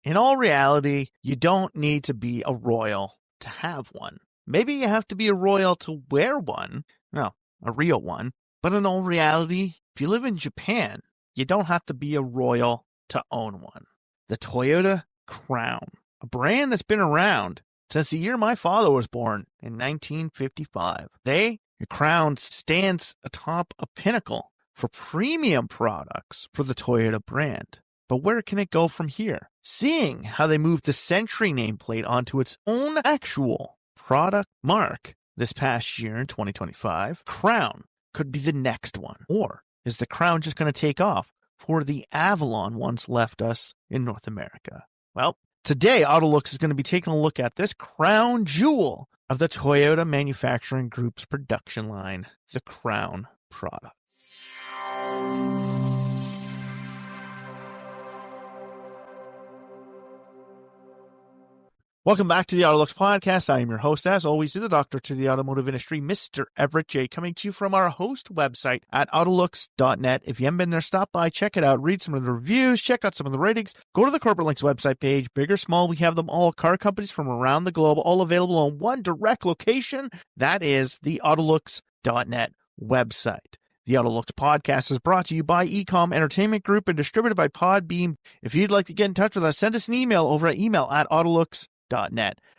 In all reality, you don't need to be a royal to have one. Maybe you have to be a royal to wear one. No, a real one. But in all reality, if you live in Japan, you don't have to be a royal to own one. The Toyota Crown, a brand that's been around since the year my father was born in 1955. The Crown stands atop a pinnacle for premium products for the Toyota brand. But where can it go from here? Seeing how they moved the Century nameplate onto its own actual product mark this past year in 2025, Crown could be the next one. Or is the Crown just going to take off for the Avalon once left us in North America? Well, today AutoLooks is going to be taking a look at this crown jewel of the Toyota Manufacturing Group's production line, the Crown product. Welcome back to the AutoLooks podcast. I am your host, as always, the doctor to the automotive industry, Mr. Everett J, coming to you from our host website at AutoLooks.net. If you haven't been there, stop by, check it out, read some of the reviews, check out some of the ratings, go to the Corporate Links website page, big or small, we have them all, car companies from around the globe, all available on one direct location. That is the AutoLooks.net website. The AutoLooks podcast is brought to you by Ecom Entertainment Group and distributed by Podbeam. If you'd like to get in touch with us, send us an email over at email@autolooks.net.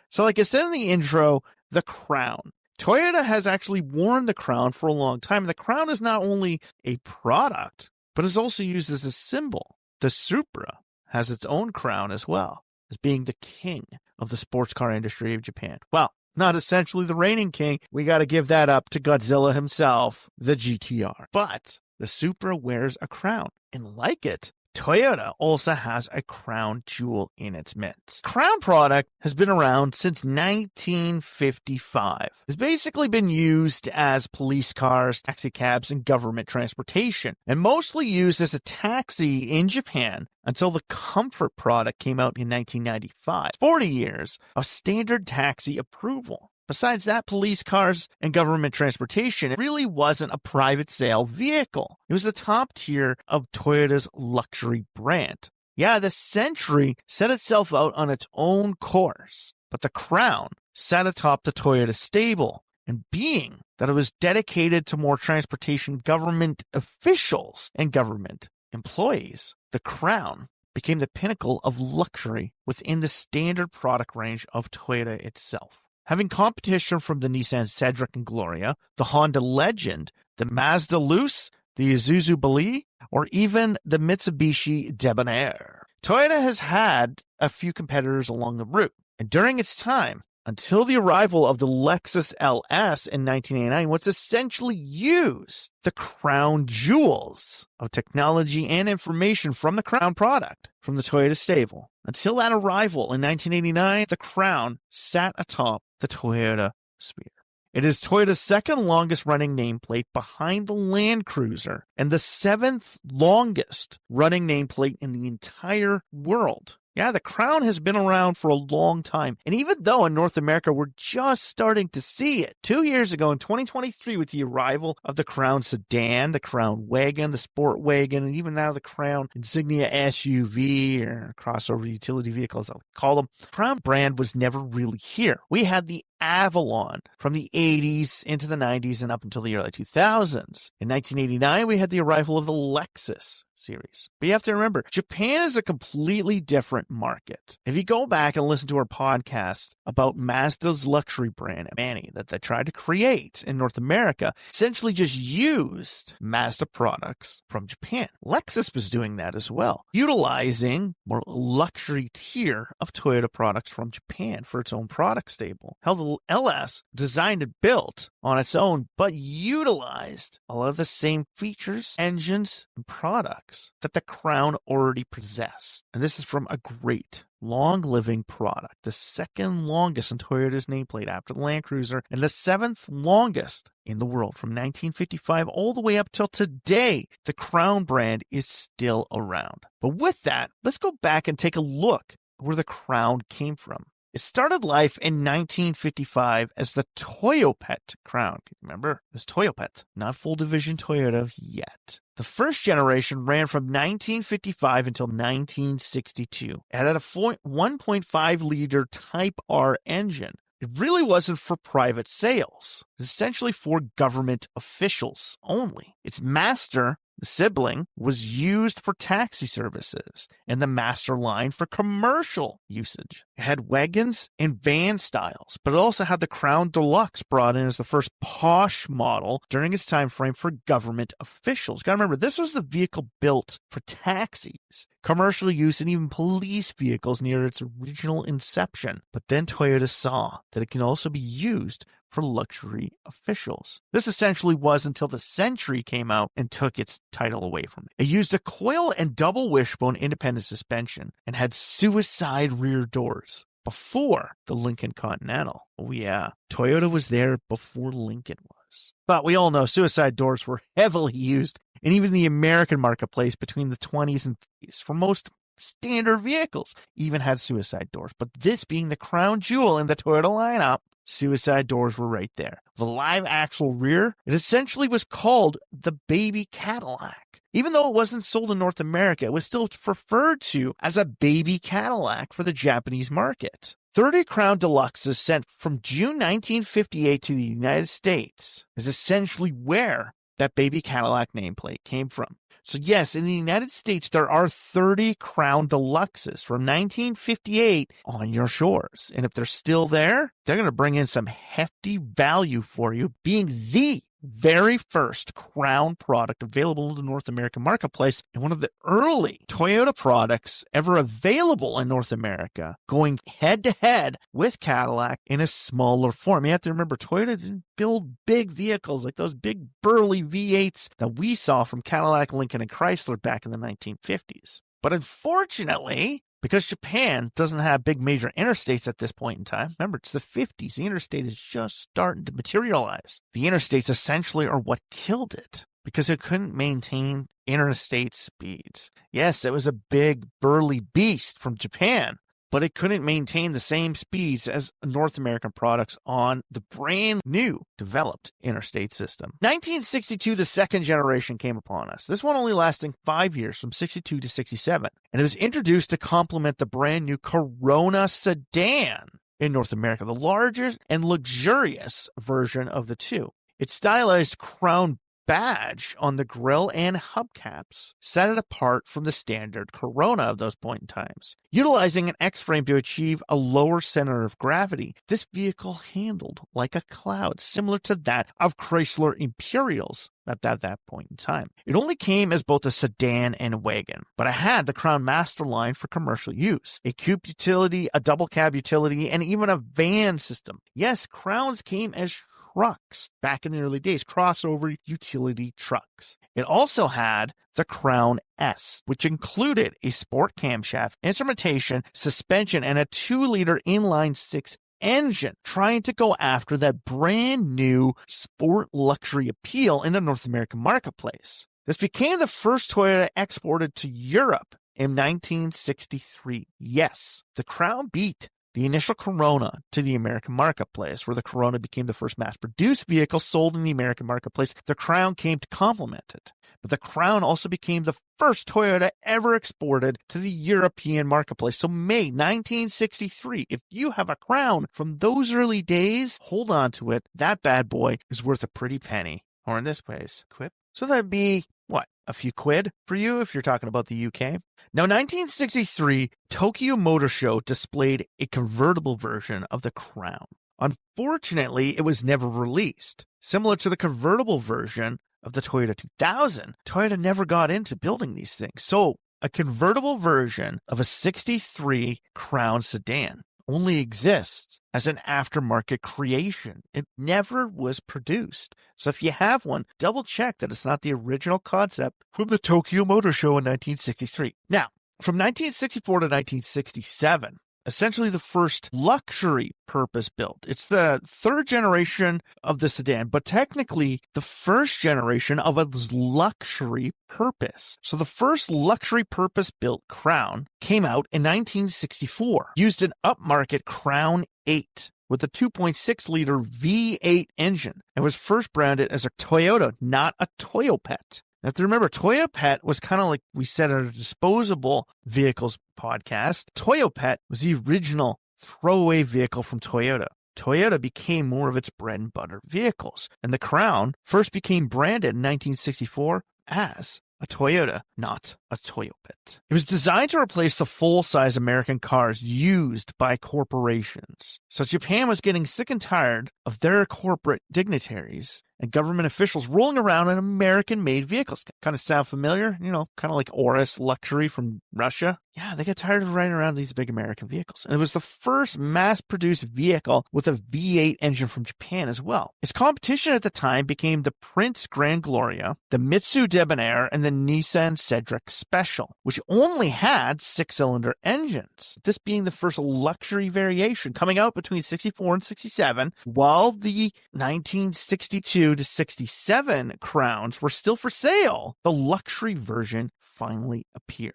So like I said in the intro, the Crown. Toyota has actually worn the Crown for a long time. The Crown is not only a product, but is also used as a symbol. The Supra has its own crown as well, as being the king of the sports car industry of Japan. Well, not essentially the reigning king. We got to give that up to Godzilla himself, the GTR. But the Supra wears a crown, and like it, Toyota also has a crown jewel in its midst. Crown product has been around since 1955. It's basically been used as police cars, taxi cabs, and government transportation, and mostly used as a taxi in Japan until the Comfort product came out in 1995. 40 years of standard taxi approval. Besides that, police cars and government transportation, it really wasn't a private sale vehicle. It was the top tier of Toyota's luxury brand. Yeah, the Century set itself out on its own course, but the Crown sat atop the Toyota stable. And being that it was dedicated to more transportation government officials and government employees, the Crown became the pinnacle of luxury within the standard product range of Toyota itself. Having competition from the Nissan Cedric and Gloria, the Honda Legend, the Mazda Luce, the Isuzu Balea, or even the Mitsubishi Debonair. Toyota has had a few competitors along the route, and during its time, until the arrival of the Lexus LS in 1989, what's essentially used the crown jewels of technology and information from the Crown product from the Toyota stable. Until that arrival in 1989, the Crown sat atop the Toyota Sphere. It is Toyota's second longest running nameplate behind the Land Cruiser and the seventh longest running nameplate in the entire world. Yeah, the Crown has been around for a long time. And even though in North America, we're just starting to see it. 2 years ago in 2023, with the arrival of the Crown Sedan, the Crown Wagon, the Sport Wagon, and even now the Crown Insignia SUV or crossover utility vehicle, as I'll call them, the Crown brand was never really here. We had the Avalon from the 80s into the 90s and up until the early 2000s. In 1989, we had the arrival of the Lexus series. But you have to remember, Japan is a completely different market. If you go back and listen to our podcast about Mazda's luxury brand, Manny, that they tried to create in North America, essentially just used Mazda products from Japan. Lexus was doing that as well, utilizing more luxury tier of Toyota products from Japan for its own product stable. Hell, the LS, designed and built on its own, but utilized a lot of the same features, engines, and products that the Crown already possessed. And this is from a great, long-living product, the second longest in Toyota's nameplate after the Land Cruiser, and the seventh longest in the world from 1955 all the way up till today. The Crown brand is still around. But with that, let's go back and take a look at where the Crown came from. It started life in 1955 as the Toyopet Crown. Remember, it was Toyopet, not full division Toyota yet. The first generation ran from 1955 until 1962. It had a 1.5-liter Type R engine. It really wasn't for private sales. It was essentially for government officials only. Its master, the sibling, was used for taxi services, and the master line for commercial usage. It had wagons and van styles, but it also had the Crown Deluxe brought in as the first posh model during its time frame for government officials. Gotta remember, this was the vehicle built for taxis, commercial use, and even police vehicles near its original inception. But then Toyota saw that it can also be used for luxury officials. This essentially was until the Century came out and took its title away from it. It used a coil and double wishbone independent suspension and had suicide rear doors before the Lincoln Continental. Oh yeah, Toyota was there before Lincoln was. But we all know suicide doors were heavily used in even the American marketplace between the 20s and 30s. For most standard vehicles, even had suicide doors. But this being the crown jewel in the Toyota lineup, suicide doors were right there. The live axle rear, it essentially was called the baby Cadillac. Even though it wasn't sold in North America, it was still referred to as a baby Cadillac for the Japanese market. 30 Crown Deluxes sent from June 1958 to the United States is essentially where that baby Cadillac nameplate came from. So yes, in the United States, there are 30 Crown Deluxes from 1958 on your shores. And if they're still there, they're going to bring in some hefty value for you, being the very first Crown product available in the North American marketplace and one of the early Toyota products ever available in North America, going head-to-head with Cadillac in a smaller form. You have to remember, Toyota didn't build big vehicles like those big burly V8s that we saw from Cadillac, Lincoln, and Chrysler back in the 1950s. But unfortunately, because Japan doesn't have big major interstates at this point in time, remember, it's the 50s. The interstate is just starting to materialize. The interstates essentially are what killed it because it couldn't maintain interstate speeds. Yes, it was a big, burly beast from Japan, but it couldn't maintain the same speeds as North American products on the brand new developed interstate system. 1962, the second generation came upon us. This one only lasting 5 years, from 62 to 67. And it was introduced to complement the brand new Corona sedan in North America, the largest and luxurious version of the two. Its stylized crown badge on the grille and hubcaps set it apart from the standard Corona of those point in times. Utilizing an X-frame to achieve a lower center of gravity, this vehicle handled like a cloud, similar to that of Chrysler Imperials at that point in time. It only came as both a sedan and a wagon, but it had the Crown Master line for commercial use, a coupe utility, a double cab utility, and even a van system. Yes, Crowns came as trucks back in the early days, crossover utility trucks. It also had the Crown S, which included a sport camshaft, instrumentation, suspension, and a 2-liter inline-6 engine, trying to go after that brand new sport luxury appeal in the North American marketplace. This became the first Toyota exported to Europe in 1963. Yes, the Crown beat the initial Corona to the American marketplace, where the Corona became the first mass-produced vehicle sold in the American marketplace. The Crown came to complement it. But the Crown also became the first Toyota ever exported to the European marketplace. So May 1963, if you have a Crown from those early days, hold on to it. That bad boy is worth a pretty penny. Or in this case, quip. So that'd be, what, a few quid for you if you're talking about the UK? Now, 1963, Tokyo Motor Show displayed a convertible version of the Crown. Unfortunately, it was never released. Similar to the convertible version of the Toyota 2000, Toyota never got into building these things. So, a convertible version of a 63 Crown sedan only exists as an aftermarket creation. It never was produced. So if you have one, double check that it's not the original concept from the Tokyo Motor Show in 1963. Now, from 1964 to 1967, essentially the first luxury purpose-built. It's the third generation of the sedan, but technically the first generation of a luxury purpose. So the first luxury purpose-built Crown came out in 1964, used an upmarket Crown 8 with a 2.6-liter V8 engine, and was first branded as a Toyota, not a Toyopet. Now, to remember, Toyopet was kind of like we said in our disposable vehicles podcast. Toyopet was the original throwaway vehicle from Toyota. Toyota became more of its bread and butter vehicles, and the Crown first became branded in 1964 as a Toyota, not a Toyopet. It was designed to replace the full-size American cars used by corporations. So Japan was getting sick and tired of their corporate dignitaries and government officials rolling around in American-made vehicles. Kind of sound familiar? You know, kind of like Urus luxury from Russia. Yeah, they got tired of riding around these big American vehicles. And it was the first mass-produced vehicle with a V8 engine from Japan as well. Its competition at the time became the Prince Grand Gloria, the Mitsu Debonair, and the Nissan Cedric Special, which only had 6-cylinder engines. This being the first luxury variation coming out between 64 and 67, while the 1962 to 67 Crowns were still for sale. The luxury version finally appeared.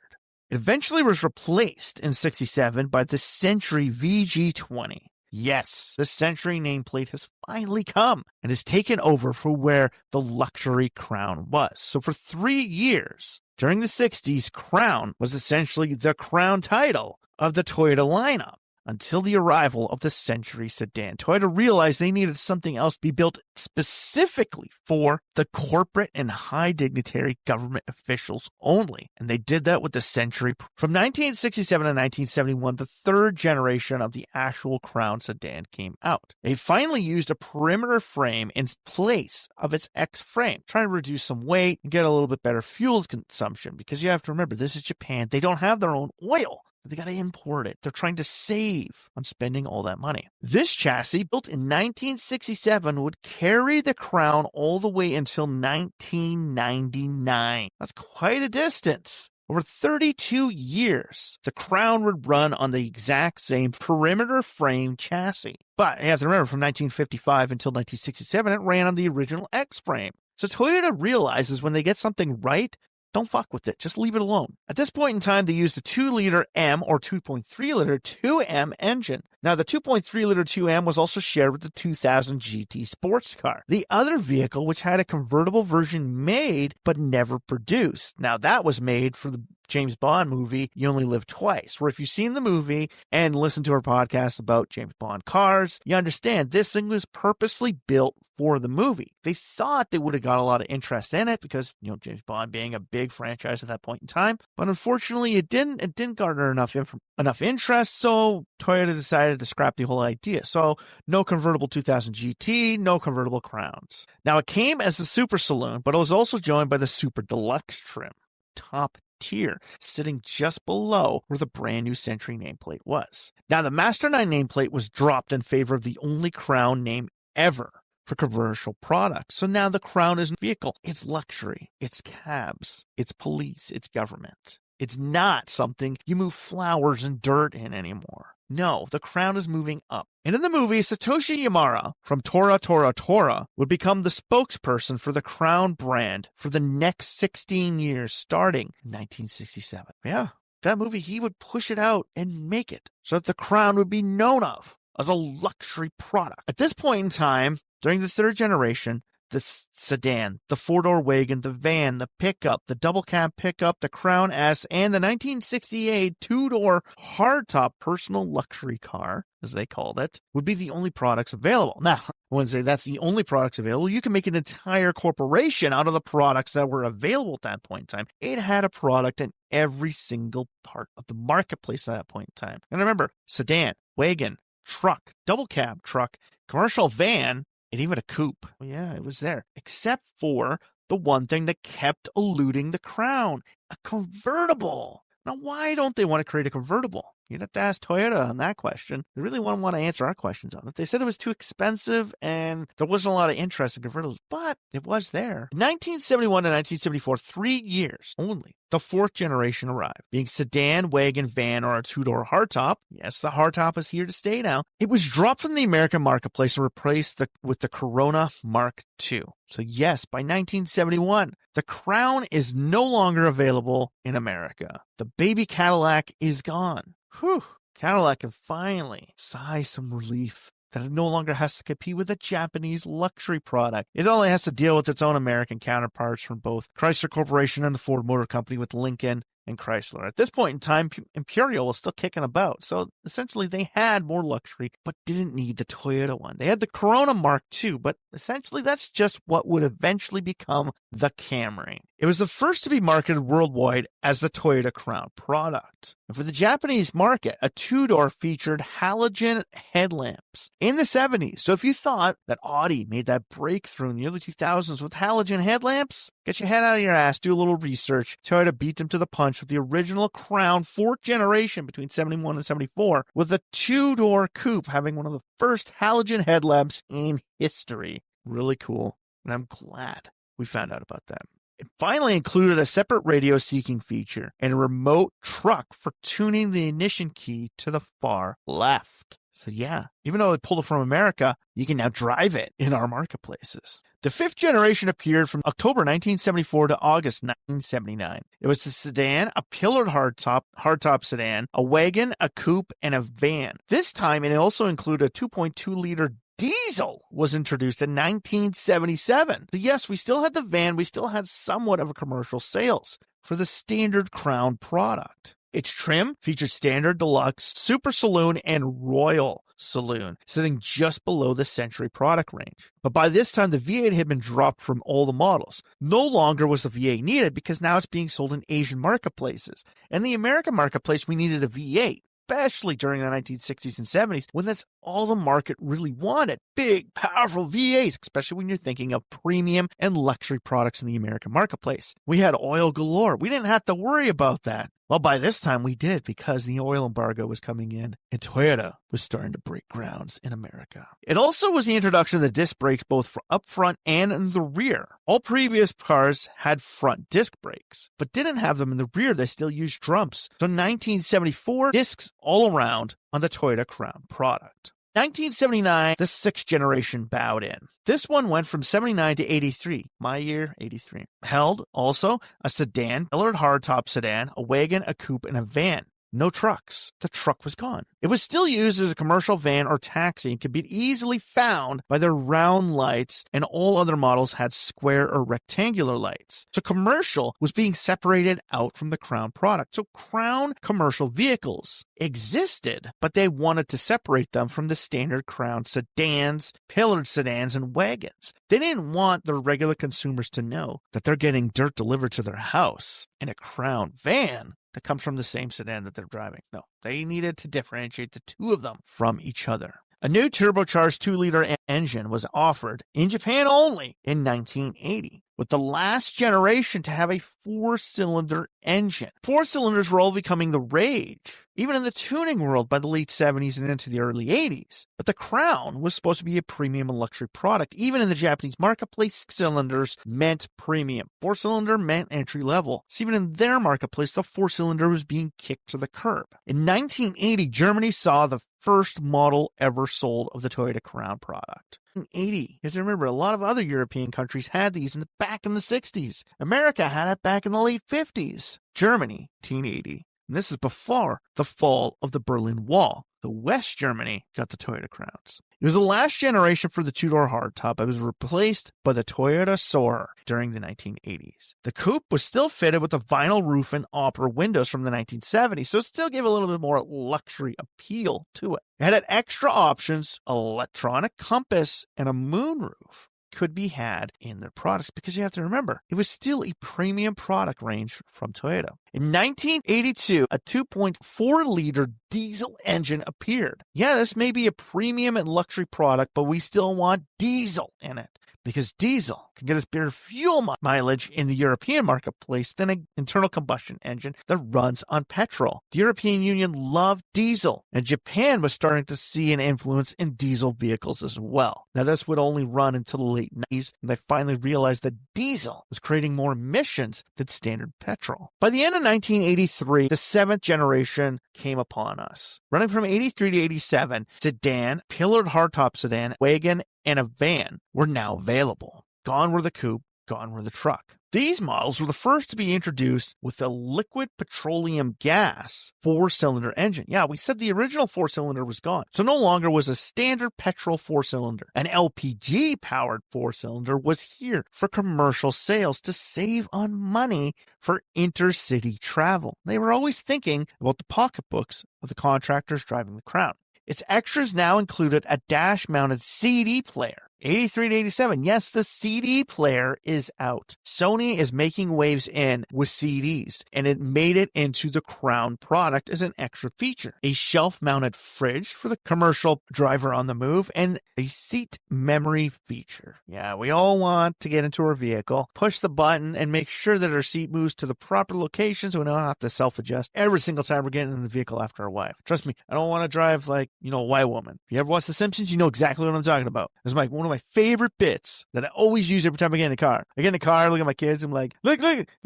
It eventually was replaced in 67 by the Century VG20. Yes, the Century nameplate has finally come and has taken over for where the luxury Crown was. So for 3 years, during the 60s, Crown was essentially the crown title of the Toyota lineup. Until the arrival of the Century sedan, Toyota realized they needed something else to be built specifically for the corporate and high dignitary government officials only. And they did that with the Century. From 1967 to 1971, the third generation of the actual Crown sedan came out. They finally used a perimeter frame in place of its X frame, trying to reduce some weight and get a little bit better fuel consumption. Because you have to remember, this is Japan. They don't have their own oil. They got to import it. They're trying to save on spending all that money. This chassis, built in 1967, would carry the Crown all the way until 1999. That's quite a distance. Over 32 years, the Crown would run on the exact same perimeter frame chassis. But you have to remember, from 1955 until 1967, it ran on the original X frame. So Toyota realizes when they get something right, don't fuck with it. Just leave it alone. At this point in time, they used a 2-liter M or 2.3-liter 2M engine. Now, the 2.3-liter 2M was also shared with the 2000 GT sports car, the other vehicle which had a convertible version made but never produced. Now, that was made for the James Bond movie, You Only Live Twice, where if you've seen the movie and listened to our podcast about James Bond cars, you understand this thing was purposely built for the movie. They thought they would have got a lot of interest in it because, you know, James Bond being a big franchise at that point in time, but unfortunately it didn't garner enough interest, so Toyota decided to scrap the whole idea. So no convertible 2000 GT, no convertible Crowns. Now it came as the Super Saloon, but it was also joined by the Super Deluxe trim, top tier, sitting just below where the brand new Century nameplate was. Now the Master 9 nameplate was dropped in favor of the only Crown name ever for commercial products. So now the Crown isn't a vehicle. It's luxury. It's cabs. It's police. It's government. It's not something you move flowers and dirt in anymore. No, the Crown is moving up. And in the movie, Satoshi Yamara from Tora Tora Tora would become the spokesperson for the Crown brand for the next 16 years, starting in 1967. Yeah, that movie, he would push it out and make it so that the Crown would be known of as a luxury product. At this point in time, during the third generation, the sedan, the four-door wagon, the van, the pickup, the double cab pickup, the Crown S, and the 1968 two-door hardtop personal luxury car, as they called it, would be the only products available. Now, I wouldn't say that's the only products available. You can make an entire corporation out of the products that were available at that point in time. It had a product in every single part of the marketplace at that point in time. And remember, sedan, wagon, truck, double cab truck, commercial van, and even a coupe. Well, yeah, it was there. Except for the one thing that kept eluding the Crown, a convertible. Now, why don't they want to create a convertible? You'd have to ask Toyota on that question. They really wouldn't want to answer our questions on it. They said it was too expensive and there wasn't a lot of interest in convertibles, but it was there. In 1971 to 1974, 3 years only, the fourth generation arrived, being sedan, wagon, van, or a two-door hardtop. Yes, the hardtop is here to stay now. It was dropped from the American marketplace and replaced with the Corona Mark II. So yes, by 1971, the Crown is no longer available in America. The baby Cadillac is gone. Whew, Cadillac can finally sigh some relief that it no longer has to compete with a Japanese luxury product. It only has to deal with its own American counterparts from both Chrysler Corporation and the Ford Motor Company with Lincoln and Chrysler. At this point in time, Imperial was still kicking about. So essentially they had more luxury, but didn't need the Toyota one. They had the Corona Mark II, but essentially that's just what would eventually become the Camry. It was the first to be marketed worldwide as the Toyota Crown product. And for the Japanese market, a two-door featured halogen headlamps in the 70s. So if you thought that Audi made that breakthrough in the early 2000s with halogen headlamps, get your head out of your ass, do a little research. Toyota beat them to the punch with the original Crown 4th generation between 71 and 74, with a two-door coupe having one of the first halogen headlamps in history. Really cool. And I'm glad we found out about that. It finally included a separate radio seeking feature and a remote truck for tuning the ignition key to the far left. So yeah, even though they pulled it from America, you can now drive it in our marketplaces. The 5th generation appeared from October 1974 to August 1979. It was a sedan, a pillared hardtop sedan, a wagon, a coupe, and a van. This time, it also included a 2.2-liter diesel was introduced in 1977. So yes, we still had the van. We still had somewhat of a commercial sales for the standard Crown product. Its trim featured Standard, Deluxe, Super Saloon, and Royal Saloon, sitting just below the Century product range. But by this time, the V8 had been dropped from all the models. No longer was the V8 needed because now it's being sold in Asian marketplaces. In the American marketplace, we needed a V8. Especially during the 1960s and 70s, when that's all the market really wanted. Big, powerful V8s, especially when you're thinking of premium and luxury products in the American marketplace. We had oil galore. We didn't have to worry about that. Well, by this time we did because the oil embargo was coming in and Toyota was starting to break grounds in America. It also was the introduction of the disc brakes both for up front and in the rear. All previous cars had front disc brakes, but didn't have them in the rear. They still used drums. So in 1974, discs all around on the Toyota Crown product. 1979, the 6th generation bowed in. This one went from 79 to 83. My year, 83. Held also a sedan, pillared hardtop sedan, a wagon, a coupe, and a van. No trucks. The truck was gone. It was still used as a commercial van or taxi and could be easily found by their round lights, and all other models had square or rectangular lights. So commercial was being separated out from the Crown product. So Crown commercial vehicles existed, but they wanted to separate them from the standard Crown sedans, pillared sedans, and wagons. They didn't want the regular consumers to know that they're getting dirt delivered to their house in a Crown van that comes from the same sedan that they're driving. No, they needed to differentiate the two of them from each other. A new turbocharged 2-liter engine was offered in Japan only in 1980, with the last generation to have a 4-cylinder engine. 4 cylinders were all becoming the rage, even in the tuning world by the late 70s and into the early 80s. But the Crown was supposed to be a premium and luxury product. Even in the Japanese marketplace, 6 cylinders meant premium. 4-cylinder meant entry level. So even in their marketplace, the 4-cylinder was being kicked to the curb. In 1980, Germany saw the first model ever sold of the Toyota Crown product. In 80, as you remember, a lot of other European countries had these back in the 60s. America had it back in the late 50s. Germany, 1980. And this is before the fall of the Berlin Wall. The West Germany got the Toyota Crowns. It was the last generation for the two-door hardtop. It was replaced by the Toyota Soarer during the 1980s. The coupe was still fitted with a vinyl roof and opera windows from the 1970s, so it still gave a little bit more luxury appeal to it. It had extra options, electronic compass, and a moonroof could be had in their products, because you have to remember, it was still a premium product range from Toyota. In 1982, a 2.4-liter diesel engine appeared. Yeah, this may be a premium and luxury product, but we still want diesel in it because diesel can get us better fuel mileage in the European marketplace than an internal combustion engine that runs on petrol. The European Union loved diesel, and Japan was starting to see an influence in diesel vehicles as well. Now, this would only run until the late 90s, and they finally realized that diesel was creating more emissions than standard petrol. By the end of 1983, the seventh generation came upon us. Running from 83 to 87, sedan, pillared hardtop sedan, wagon, and a van were now available. Gone were the coupe, gone were the truck. These models were the first to be introduced with a liquid petroleum gas four-cylinder engine. Yeah, we said the original four-cylinder was gone, so no longer was a standard petrol four-cylinder. An LPG-powered four-cylinder was here for commercial sales to save on money for intercity travel. They were always thinking about the pocketbooks of the contractors driving the Crown. Its extras now included a dash-mounted CD player. 83 to 87, yes, the CD player is out. Sony is making waves in with CDs, and it made it into the Crown product as an extra feature. A shelf-mounted fridge for the commercial driver on the move, and a seat memory feature. Yeah, we all want to get into our vehicle, push the button, and make sure that our seat moves to the proper location so we don't have to self-adjust every single time we're getting in the vehicle after our wife. Trust me, I don't want to drive like, a white woman. If you ever watch The Simpsons, you know exactly what I'm talking about. It's like one of my favorite bits that I always use every time I get in the car. I get in the car, look at my kids, I'm like, look,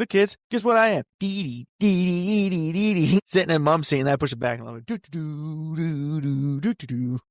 kids, guess what I am? Dee sitting in mom's seat, and I push it back, and I'm like, do.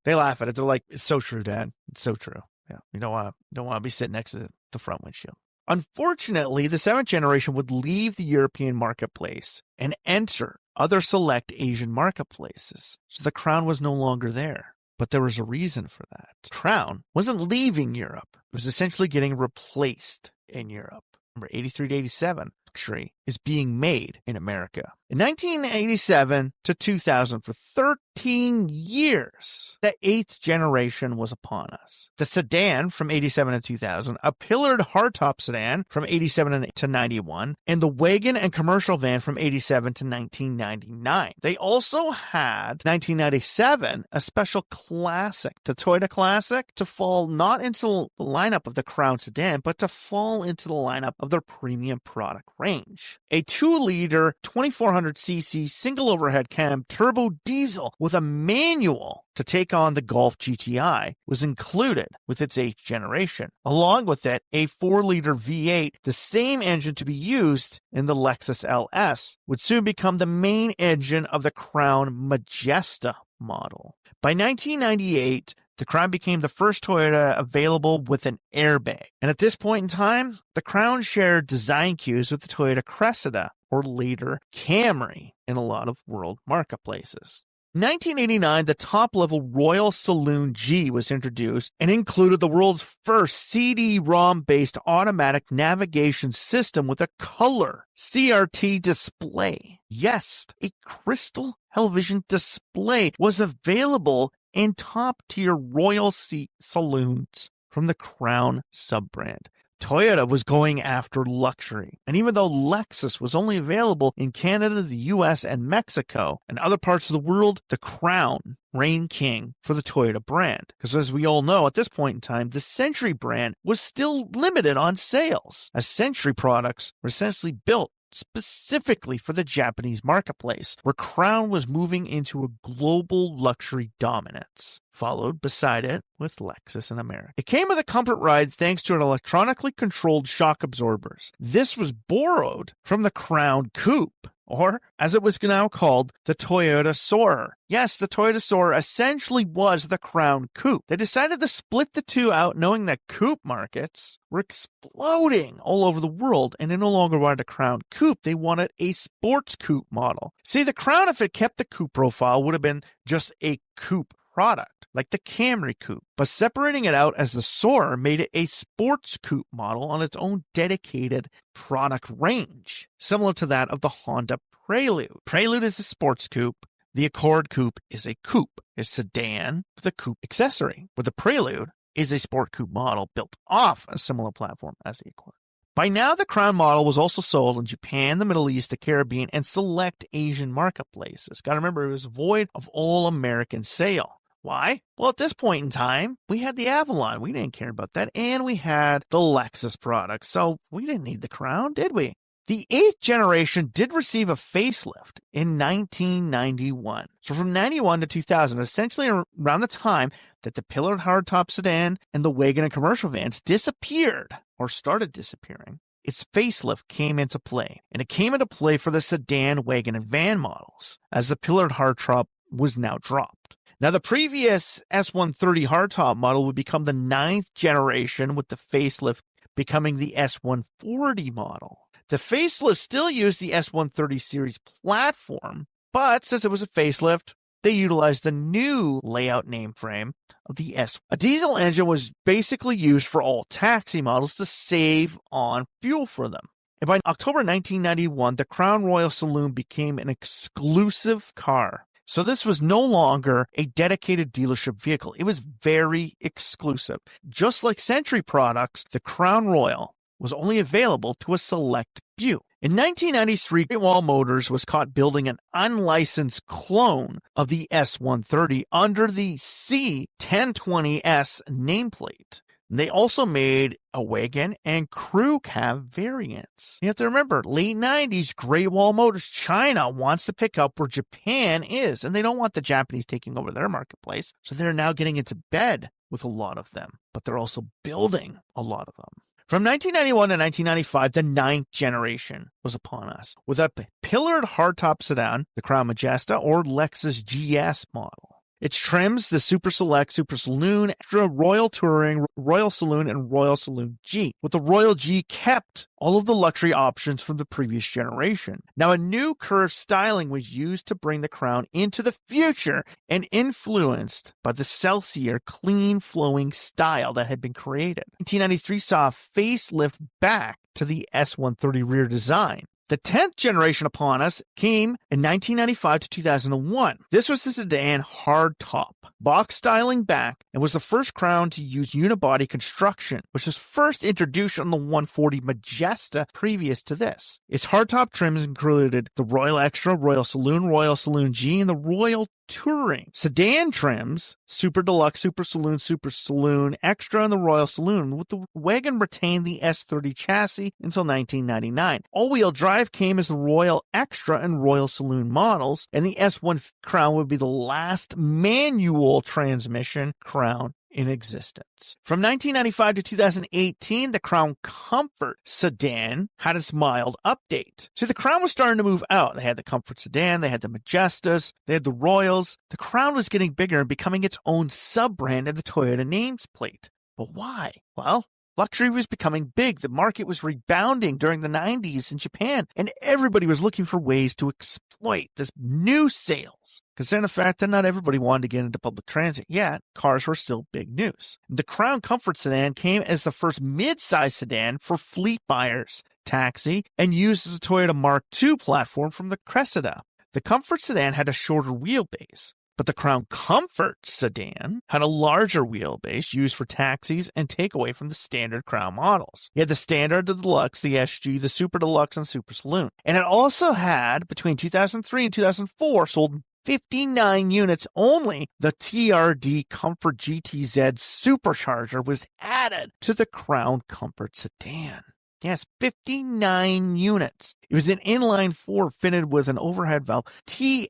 They laugh at it. They're like, it's so true, Dad. It's so true. Yeah, you don't want to be sitting next to the front windshield. Unfortunately, the seventh generation would leave the European marketplace and enter other select Asian marketplaces. So the Crown was no longer there. But there was a reason for that. Crown wasn't leaving Europe. It was essentially getting replaced in Europe. Remember, 83 to 87, luxury is being made in America. In 1987 to 2000, for 13 years, the eighth generation was upon us. The sedan from 87 to 2000, a pillared hardtop sedan from 87 to 91, and the wagon and commercial van from 87 to 1999. They also had, 1997, a special classic, the Toyota Classic, to fall not into the lineup of the Crown sedan, but to fall into the lineup of their premium product range. A 2-liter, 2400cc single overhead cam turbo diesel with a manual to take on the Golf GTI was included with its 8th generation. Along with it, a 4-liter V8, the same engine to be used in the Lexus LS, would soon become the main engine of the Crown Majesta model. By 1998, the Crown became the first Toyota available with an airbag. And at this point in time, the Crown shared design cues with the Toyota Cressida, or later Camry, in a lot of world marketplaces. In 1989, the top-level Royal Saloon G was introduced and included the world's first CD-ROM-based automatic navigation system with a color CRT display. Yes, a crystal television display was available in top-tier Royal saloons from the Crown sub-brand. Toyota was going after luxury, and even though Lexus was only available in Canada, the US, and Mexico, and other parts of the world, the Crown reigned king for the Toyota brand. Because as we all know, at this point in time, the Century brand was still limited on sales, as Century products were essentially built specifically for the Japanese marketplace, where Crown was moving into a global luxury dominance, followed beside it with Lexus in America. It came with a comfort ride thanks to an electronically controlled shock absorbers. This was borrowed from the Crown Coupe, or as it was now called, the Toyota Soarer. Yes, the Toyota Soarer essentially was the Crown Coupe. They decided to split the two out, knowing that coupe markets were exploding all over the world, and they no longer wanted a Crown Coupe. They wanted a sports coupe model. See, the Crown, if it kept the coupe profile, would have been just a coupe product, like the Camry Coupe. But separating it out as the Soarer made it a sports coupe model on its own dedicated product range, similar to that of the Honda Prelude. Prelude is a sports coupe. The Accord Coupe is a coupe, a sedan with a coupe accessory, where the Prelude is a sport coupe model built off a similar platform as the Accord. By now, the Crown model was also sold in Japan, the Middle East, the Caribbean, and select Asian marketplaces. Gotta remember, it was void of all American sale. Why? Well, at this point in time, we had the Avalon. We didn't care about that. And we had the Lexus products. So we didn't need the Crown, did we? The 8th generation did receive a facelift in 1991. So from 91 to 2000, essentially around the time that the pillared hardtop sedan and the wagon and commercial vans disappeared or started disappearing, its facelift came into play. And it came into play for the sedan, wagon, and van models, as the pillared hardtop was now dropped. Now, the previous S130 hardtop model would become the 9th generation, with the facelift becoming the S140 model. The facelift still used the S130 series platform, but since it was a facelift, they utilized the new layout name frame of the S. A diesel engine was basically used for all taxi models to save on fuel for them. And by October 1991, the Crown Royal Saloon became an exclusive car. So this was no longer a dedicated dealership vehicle. It was very exclusive. Just like Century products, the Crown Royal was only available to a select few. In 1993, Great Wall Motors was caught building an unlicensed clone of the S130 under the C1020S nameplate. They also made a wagon and crew cab variants. You have to remember, late 90s, Great Wall Motors, China wants to pick up where Japan is, and they don't want the Japanese taking over their marketplace, so they're now getting into bed with a lot of them, but they're also building a lot of them. From 1991 to 1995, the 9th generation was upon us, with a pillared hardtop sedan, the Crown Majesta, or Lexus GS model. Its trims, the Super Select, Super Saloon, Extra, Royal Touring, Royal Saloon, and Royal Saloon G, with the Royal G kept all of the luxury options from the previous generation. Now, a new curved styling was used to bring the Crown into the future and influenced by the Celsior clean flowing style that had been created. 1993 saw a facelift back to the S130 rear design. The 10th generation upon us came in 1995 to 2001. This was the sedan hardtop, box styling back, and was the first Crown to use unibody construction, which was first introduced on the 140 Majesta previous to this. Its hardtop trims included the Royal Extra, Royal Saloon G, and the Royal Touring. Sedan trims, Super Deluxe, Super Saloon Extra, and the Royal Saloon, with the wagon retained the S30 chassis until 1999. All-wheel drive came as the Royal Extra and Royal Saloon models, and the S1 Crown would be the last manual transmission Crown in existence. From 1995 to 2018, the Crown Comfort sedan had its mild update. So the Crown was starting to move out. They had the Comfort sedan, they had the Majestas, they had the Royals. The Crown was getting bigger and becoming its own sub-brand of the Toyota nameplate. But why? Well, luxury was becoming big. The market was rebounding during the 90s in Japan, and everybody was looking for ways to exploit this new sales. Considering the fact that not everybody wanted to get into public transit yet, cars were still big news. The Crown Comfort sedan came as the first mid-size sedan for fleet buyers, taxi, and used as a Toyota Mark II platform from the Cressida. The Comfort sedan had a shorter wheelbase, but the Crown Comfort sedan had a larger wheelbase used for taxis and takeaway from the standard Crown models. You had the Standard, the Deluxe, the SG, the Super Deluxe, and Super Saloon. And it also had, between 2003 and 2004, sold 59 units only. The TRD Comfort GTZ supercharger was added to the Crown Comfort sedan. Yes, 59 units. It was an inline-4 fitted with an overhead valve TX07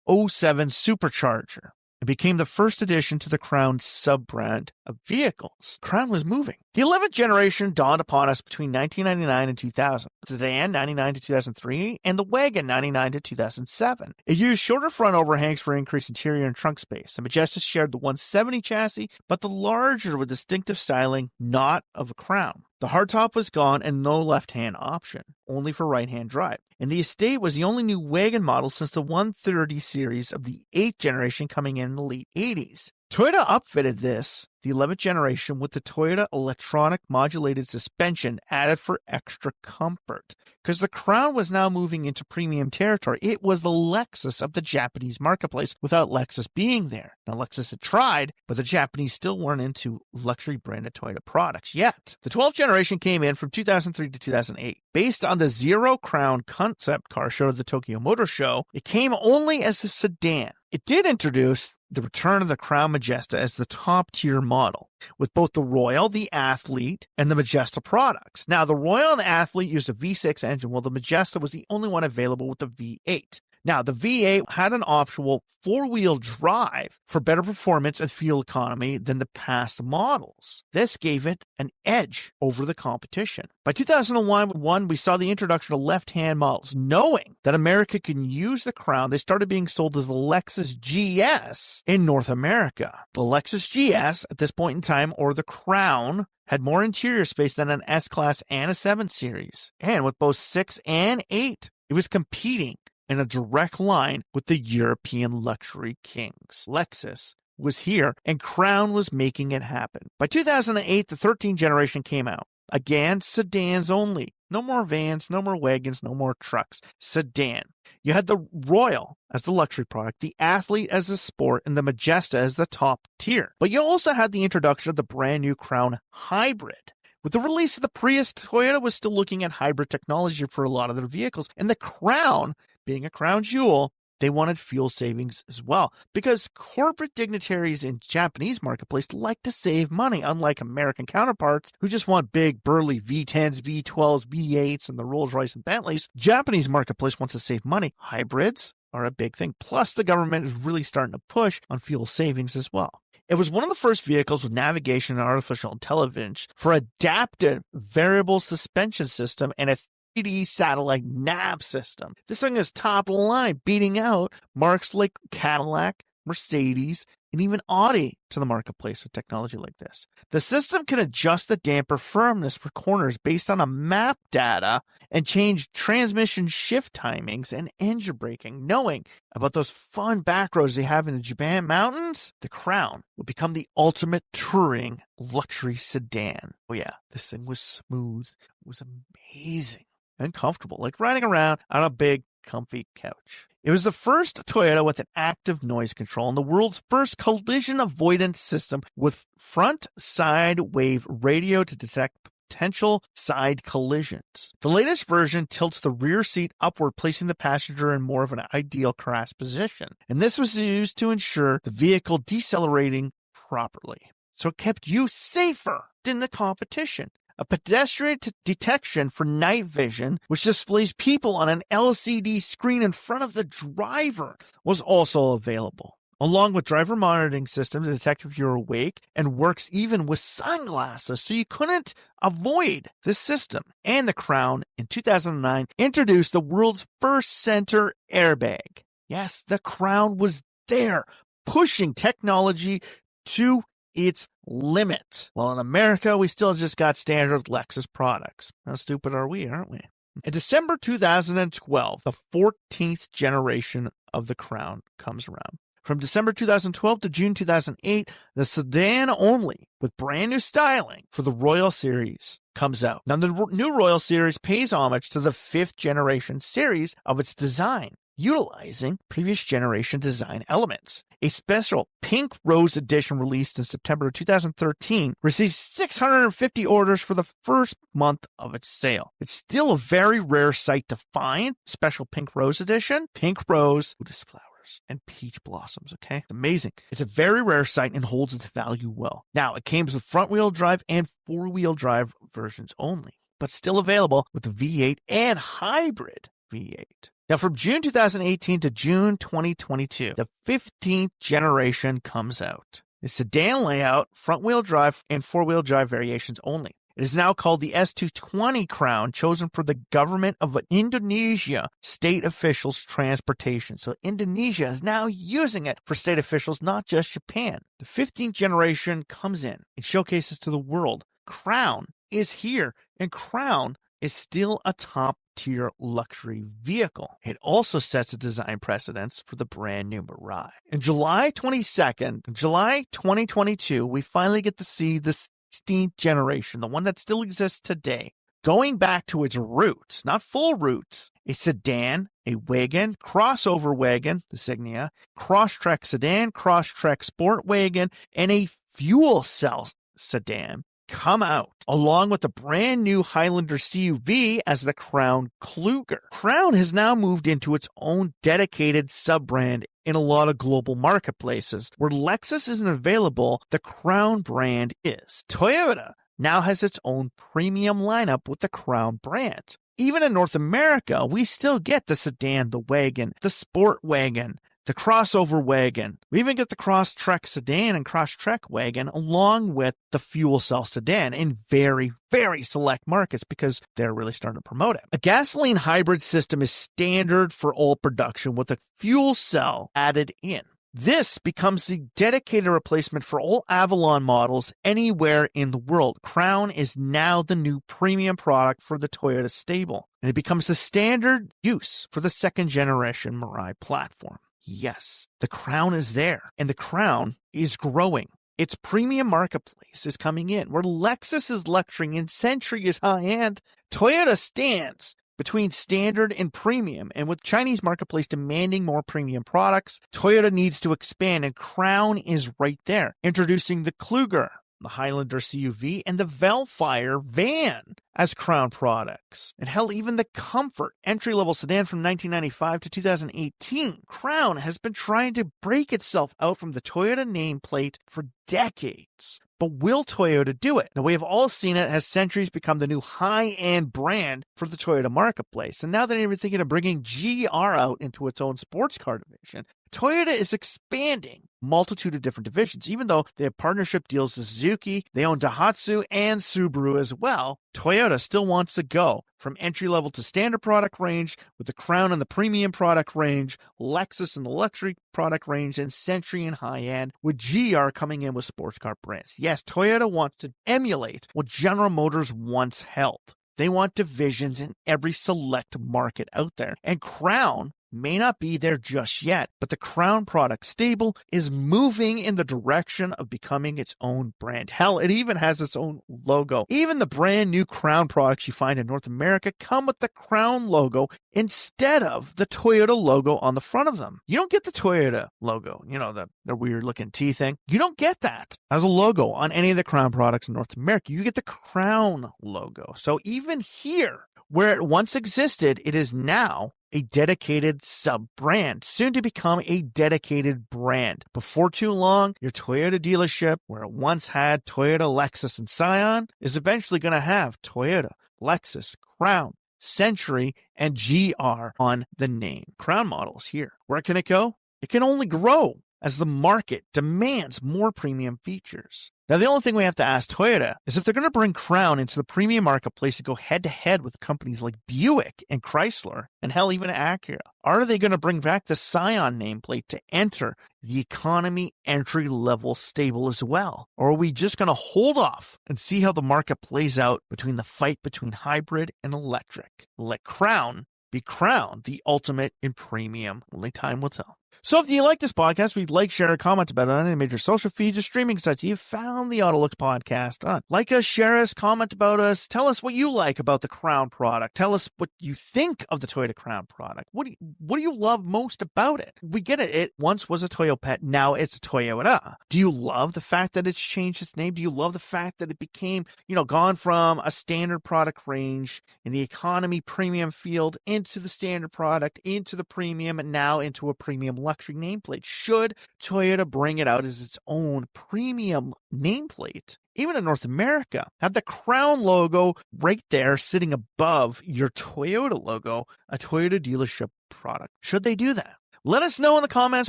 supercharger. It became the first addition to the Crown sub-brand of vehicles. Crown was moving. The 11th generation dawned upon us between 1999 and 2000. The sedan, 99 to 2003, and the wagon, 99 to 2007. It used shorter front overhangs for increased interior and trunk space. The Majesta shared the 170 chassis, but the larger with distinctive styling, not of a Crown. The hardtop was gone and no left-hand option, only for right-hand drive. And the Estate was the only new wagon model since the 130 series of the 8th generation coming in the late 80s. Toyota upfitted this, the 11th generation, with the Toyota electronic modulated suspension added for extra comfort. Because the Crown was now moving into premium territory, it was the Lexus of the Japanese marketplace without Lexus being there. Now, Lexus had tried, but the Japanese still weren't into luxury branded Toyota products yet. The 12th generation came in from 2003 to 2008. Based on the Zero Crown concept car show at the Tokyo Motor Show, it came only as a sedan. It did introduce the return of the Crown Majesta as the top-tier model, with both the Royal, the Athlete, and the Majesta products. Now, the Royal and Athlete used a V6 engine, while the Majesta was the only one available with the V8. Now, the V8 had an optional four-wheel drive for better performance and fuel economy than the past models. This gave it an edge over the competition. By 2001, we saw the introduction of left-hand models. Knowing that America can use the Crown, they started being sold as the Lexus GS in North America. The Lexus GS, at this point in time, or the Crown, had more interior space than an S-Class and a 7 Series. And with both 6 and 8, it was competing in a direct line with the European luxury kings. Lexus was here, and Crown was making it happen. By 2008, the 13th generation came out. Again, sedans only. No more vans, no more wagons, no more trucks. Sedan. You had the Royal as the luxury product, the Athlete as the sport, and the Majesta as the top tier. But you also had the introduction of the brand new Crown Hybrid. With the release of the Prius, Toyota was still looking at hybrid technology for a lot of their vehicles. And the Crown, being a crown jewel, they wanted fuel savings as well. Because corporate dignitaries in Japanese marketplace like to save money, unlike American counterparts who just want big, burly V10s, V12s, V8s, and the Rolls-Royce and Bentleys. Japanese marketplace wants to save money. Hybrids are a big thing. Plus, the government is really starting to push on fuel savings as well. It was one of the first vehicles with navigation and artificial intelligence for adaptive variable suspension system and a 3D satellite nav system. This thing is top of the line, beating out marques like Cadillac, Mercedes, and even Audi to the marketplace with technology like this. The system can adjust the damper firmness for corners based on a map data and change transmission shift timings and engine braking. Knowing about those fun back roads they have in the Japan mountains, the Crown would become the ultimate touring luxury sedan. Oh yeah, this thing was smooth. It was amazing and comfortable, like riding around on a big, comfy couch. It was the first Toyota with an active noise control and the world's first collision avoidance system with front side wave radio to detect potential side collisions. The latest version tilts the rear seat upward, placing the passenger in more of an ideal crash position. And this was used to ensure the vehicle decelerating properly. So it kept you safer than the competition. A pedestrian detection for night vision, which displays people on an LCD screen in front of the driver, was also available, along with driver monitoring systems to detect if you're awake and works even with sunglasses, so you couldn't avoid this system. And the Crown, in 2009, introduced the world's first center airbag. Yes, the Crown was there, pushing technology to its limit. Well, in America, we still just got standard Lexus products. How stupid are we, aren't we? In December 2012, the 14th generation of the Crown comes around. From December 2012 to June 2008, the sedan only, with brand new styling for the Royal Series, comes out. Now, the new Royal Series pays homage to the 5th generation series of its design, utilizing previous generation design elements. A special Pink Rose edition released in September 2013 received 650 orders for the first month of its sale. It's still a very rare sight to find. Special Pink Rose edition, pink rose, lotus flowers, and peach blossoms, okay? It's amazing. It's a very rare sight and holds its value well. Now, it came with front-wheel drive and four-wheel drive versions only, but still available with the V8 and hybrid V8. Now, from June 2018 to June 2022, the 15th generation comes out. It's sedan layout, front-wheel drive, and four-wheel drive variations only. It is now called the S220 Crown, chosen for the government of Indonesia state officials' transportation. So Indonesia is now using it for state officials, not just Japan. The 15th generation comes in and showcases to the world Crown is here, and Crown is still a top-tier luxury vehicle. It also sets a design precedence for the brand new Mirai. In July 22nd, July 2022, we finally get to see the 16th generation, the one that still exists today, going back to its roots, not full roots, a sedan, a wagon, crossover wagon, the Signia, Crosstrek sedan, Crosstrek sport wagon, and a fuel cell sedan come out, along with the brand new Highlander CUV as the Crown Kluger. Crown has now moved into its own dedicated sub-brand in a lot of global marketplaces. Where Lexus isn't available, the Crown brand is. Toyota now has its own premium lineup with the Crown brand. Even in North America, we still get the sedan, the wagon, the sport wagon, the crossover wagon. We even get the Crosstrek sedan and Crosstrek wagon along with the fuel cell sedan in very, very select markets because they're really starting to promote it. A gasoline hybrid system is standard for all production with a fuel cell added in. This becomes the dedicated replacement for all Avalon models anywhere in the world. Crown is now the new premium product for the Toyota stable, and it becomes the standard use for the second generation Mirai platform. Yes, the Crown is there, and the Crown is growing. Its premium marketplace is coming in, where Lexus is luxury and Century is high-end. Toyota stands between standard and premium, and with Chinese marketplace demanding more premium products, Toyota needs to expand, and Crown is right there, introducing the Kluger, the Highlander CUV, and the Velfire van as Crown products. And hell, even the Comfort entry-level sedan from 1995 to 2018, Crown has been trying to break itself out from the Toyota nameplate for decades. But will Toyota do it? Now, we have all seen it as Century's become the new high-end brand for the Toyota marketplace. And now that they're even thinking of bringing GR out into its own sports car division, Toyota is expanding multitude of different divisions. Even though they have partnership deals with Suzuki, they own Daihatsu and Subaru as well, Toyota still wants to go from entry-level to standard product range with the Crown and the premium product range, Lexus and the luxury product range, and Century and high-end, with GR coming in with sports car brands. Yes, Toyota wants to emulate what General Motors once held. They want divisions in every select market out there. And Crown may not be there just yet, but the Crown product stable is moving in the direction of becoming its own brand. Hell, it even has its own logo. Even the brand new Crown products you find in North America come with the Crown logo instead of the Toyota logo on the front of them. You don't get the Toyota logo, you know, the weird looking T thing. You don't get that as a logo on any of the Crown products in North America. You get the Crown logo. So even here, where it once existed, it is now a dedicated sub-brand, soon to become a dedicated brand. Before too long, your Toyota dealership, where it once had Toyota, Lexus, and Scion, is eventually going to have Toyota, Lexus, Crown, Century, and GR on the name. Crown models here. Where can it go? It can only grow as the market demands more premium features. Now, the only thing we have to ask Toyota is if they're going to bring Crown into the premium marketplace and go head-to-head with companies like Buick and Chrysler, and hell, even Acura. Are they going to bring back the Scion nameplate to enter the economy entry-level stable as well? Or are we just going to hold off and see how the market plays out between the fight between hybrid and electric? Let Crown be Crown, the ultimate in premium. Only time will tell. So if you like this podcast, we'd like, share, or comment about it on any major social feeds or streaming sites you've found the AutoLooks podcast on. Like us, share us, comment about us. Tell us what you like about the Crown product. Tell us what you think of the Toyota Crown product. What do you love most about it? We get it. It once was a Toyopet. Now it's a Toyota. Do you love the fact that it's changed its name? Do you love the fact that it became, gone from a standard product range in the economy premium field into the standard product, into the premium, and now into a premium luxury nameplate? Should Toyota bring it out as its own premium nameplate? Even in North America, have the Crown logo right there sitting above your Toyota logo, a Toyota dealership product. Should they do that? Let us know in the comments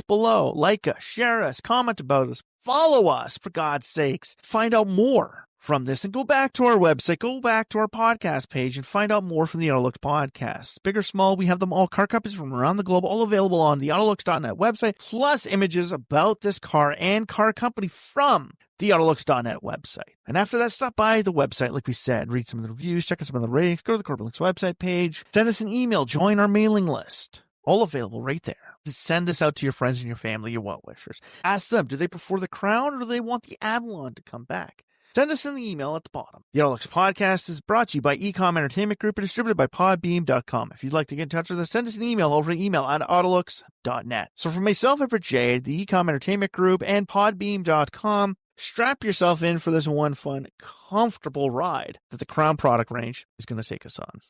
below. Like us, share us, comment about us, follow us, for God's sakes. Find out more from this and go back to our website, go back to our podcast page and find out more from the AutoLooks podcast. Big or small, we have them all, car copies from around the globe, all available on the AutoLooks.net website, plus images about this car and car company from the AutoLooks.net website. And after that, stop by the website, like we said, read some of the reviews, check out some of the ratings, go to the Corporate Links website page, send us an email, join our mailing list. All available right there. Send this out to your friends and your family, your well-wishers. Ask them, do they prefer the Crown or do they want the Avalon to come back? Send us an email at the bottom. The AutoLooks podcast is brought to you by Ecom Entertainment Group and distributed by Podbeam.com. If you'd like to get in touch with us, send us an email over to email@autolooks.net. So for myself and for Jay, the Ecom Entertainment Group and Podbeam.com, strap yourself in for this one fun, comfortable ride that the Crown product range is going to take us on.